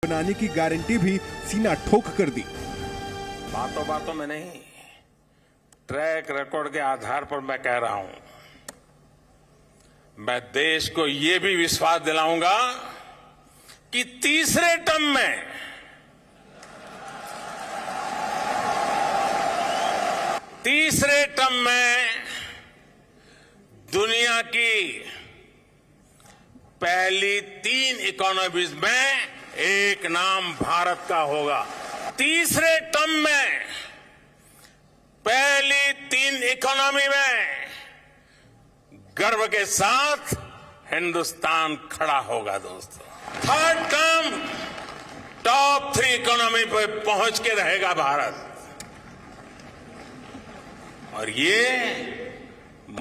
बनाने की गारंटी भी सीना ठोक कर दी। बातों बातों में नहीं, ट्रैक रिकॉर्ड के आधार पर मैं कह रहा हूं, मैं देश को ये भी विश्वास दिलाऊंगा कि तीसरे टर्म में दुनिया की पहली 3 इकोनॉमीज में एक नाम भारत का होगा। तीसरे टर्म में पहली 3 इकोनॉमी में गर्व के साथ हिंदुस्तान खड़ा होगा दोस्तों। थर्ड टर्म टॉप 3 इकोनॉमी पे पहुंच के रहेगा भारत, और ये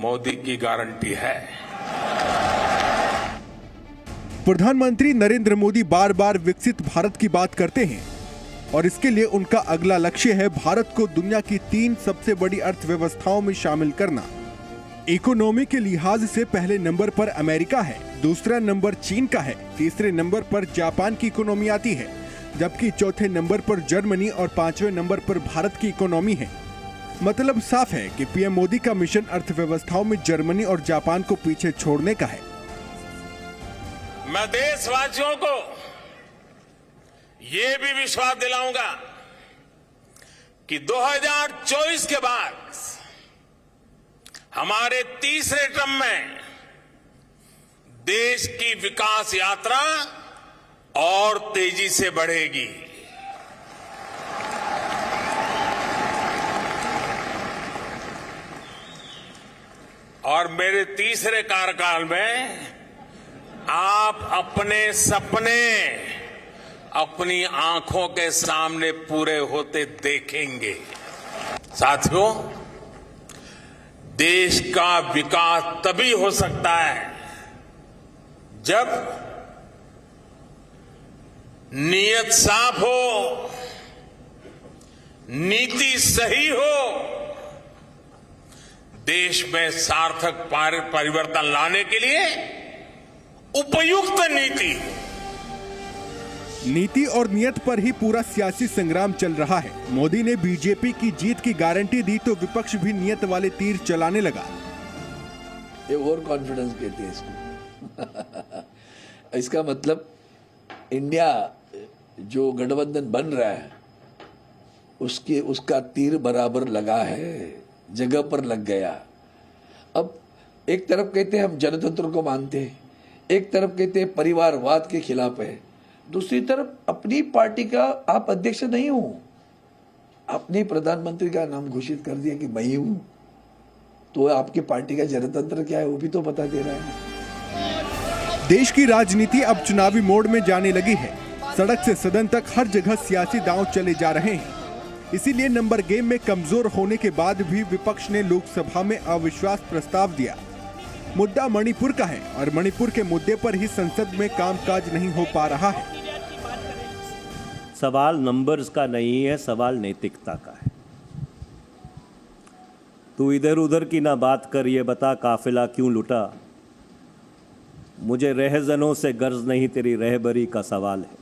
मोदी की गारंटी है। प्रधानमंत्री नरेंद्र मोदी बार बार विकसित भारत की बात करते हैं और इसके लिए उनका अगला लक्ष्य है भारत को दुनिया की 3 सबसे बड़ी अर्थव्यवस्थाओं में शामिल करना। इकोनॉमी के लिहाज से पहले नंबर पर अमेरिका है, दूसरा नंबर चीन का है, तीसरे नंबर पर जापान की इकोनॉमी आती है, जबकि चौथे नंबर पर जर्मनी और 5वें नंबर पर भारत की इकोनॉमी है। मतलब साफ है कि पीएम मोदी का मिशन अर्थव्यवस्थाओं में जर्मनी और जापान को पीछे छोड़ने का है। मैं देशवासियों को ये भी विश्वास दिलाऊंगा कि 2024 के बाद हमारे तीसरे टर्म में देश की विकास यात्रा और तेजी से बढ़ेगी। और मेरे तीसरे कार्यकाल में आप अपने सपने अपनी आंखों के सामने पूरे होते देखेंगे। साथियों, देश का विकास तभी हो सकता है जब नीयत साफ हो, नीति सही हो, देश में सार्थक परिवर्तन लाने के लिए उपयुक्त नीति और नियत पर ही पूरा सियासी संग्राम चल रहा है। मोदी ने बीजेपी की जीत की गारंटी दी तो विपक्ष भी नियत वाले तीर चलाने लगा। ये ओवर कॉन्फिडेंस कहते हैं इसको। इसका मतलब इंडिया जो गठबंधन बन रहा है उसका तीर बराबर लगा है, जगह पर लग गया। अब एक तरफ कहते हैं हम जनतंत्र को मानते हैं, एक तरफ कहते हैं परिवारवाद के खिलाफ है, दूसरी तरफ अपनी पार्टी का आप अध्यक्ष नहीं हो, अपने प्रधानमंत्री का नाम घोषित कर दिया कि मैं ही हूं, तो आपकी पार्टी का जनतंत्र क्या है वो भी तो बता दे रहा है। देश की राजनीति अब चुनावी मोड में जाने लगी है। सड़क से सदन तक हर जगह सियासी दांव चले जा रहे हैं। इसीलिए नंबर गेम में कमजोर होने के बाद भी विपक्ष ने लोकसभा में अविश्वास प्रस्ताव दिया। मुद्दा मणिपुर का है और मणिपुर के मुद्दे पर ही संसद में कामकाज नहीं हो पा रहा है। सवाल नंबर्स का नहीं है, सवाल नैतिकता का है। तू इधर उधर की ना बात कर, ये बता काफिला क्यों लुटा। मुझे रहजनों से गर्ज नहीं, तेरी रहबरी का सवाल है।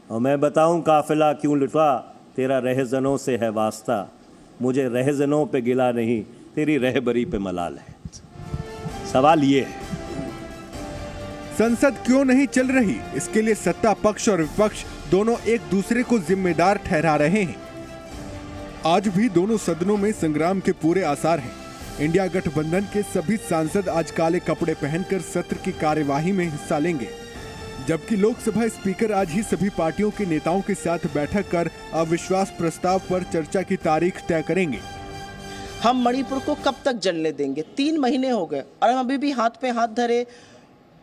और मैं बताऊं काफिला क्यों लुटा, तेरा रहजनों से है वास्ता। मुझे रहजनों पे गिला नहीं, तेरी रहबरी पे मलाल है। सवाल ये है, संसद क्यों नहीं चल रही? इसके लिए सत्ता पक्ष और विपक्ष दोनों एक दूसरे को जिम्मेदार ठहरा रहे हैं। आज भी दोनों सदनों में संग्राम के पूरे आसार हैं। इंडिया गठबंधन के सभी सांसद आज काले कपड़े पहनकर सत्र की कार्यवाही में हिस्सा लेंगे, जबकि लोकसभा स्पीकर आज ही सभी पार्टियों के नेताओं के साथ बैठक कर अविश्वास प्रस्ताव पर चर्चा की तारीख तय करेंगे। हम मणिपुर को कब तक जलने देंगे? 3 महीने हो गए और हम अभी भी हाथ पे हाथ धरे,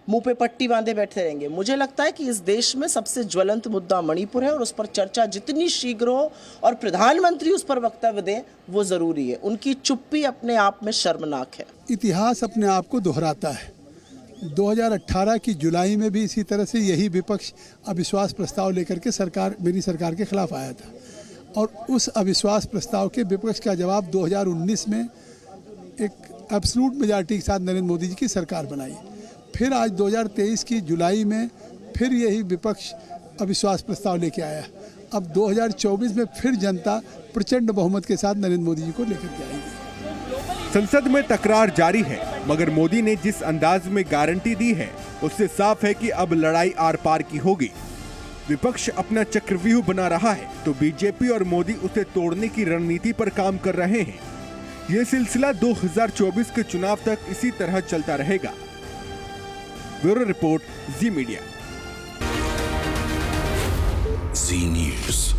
मुंह पे पट्टी बांधे बैठे रहेंगे। मुझे लगता है कि इस देश में सबसे ज्वलंत मुद्दा मणिपुर है और उस पर चर्चा जितनी शीघ्र हो और प्रधानमंत्री उस पर वक्तव्य दें वो जरूरी है। उनकी चुप्पी अपने आप में शर्मनाक है। इतिहास अपने आप को दोहराता है। 2018 की जुलाई में भी इसी तरह से यही विपक्ष अविश्वास प्रस्ताव लेकर के मेरी सरकार के खिलाफ आया था और उस अविश्वास प्रस्ताव के विपक्ष का जवाब 2019 में एक एब्सोल्यूट मेजॉरिटी के साथ नरेंद्र मोदी जी की सरकार बनाई। फिर आज 2023 की जुलाई में फिर यही विपक्ष अविश्वास प्रस्ताव लेके आया। अब 2024 में फिर जनता प्रचंड बहुमत के साथ नरेंद्र मोदी जी को लेकर के आएगी। संसद में तकरार जारी है, मगर मोदी ने जिस अंदाज में गारंटी दी है उससे साफ है कि अब लड़ाई आर पार की होगी। विपक्ष अपना चक्रव्यूह बना रहा है तो बीजेपी और मोदी उसे तोड़ने की रणनीति पर काम कर रहे हैं। यह सिलसिला 2024 के चुनाव तक इसी तरह चलता रहेगा। ब्यूरो रिपोर्ट, जी मीडिया। जी न्यूज़।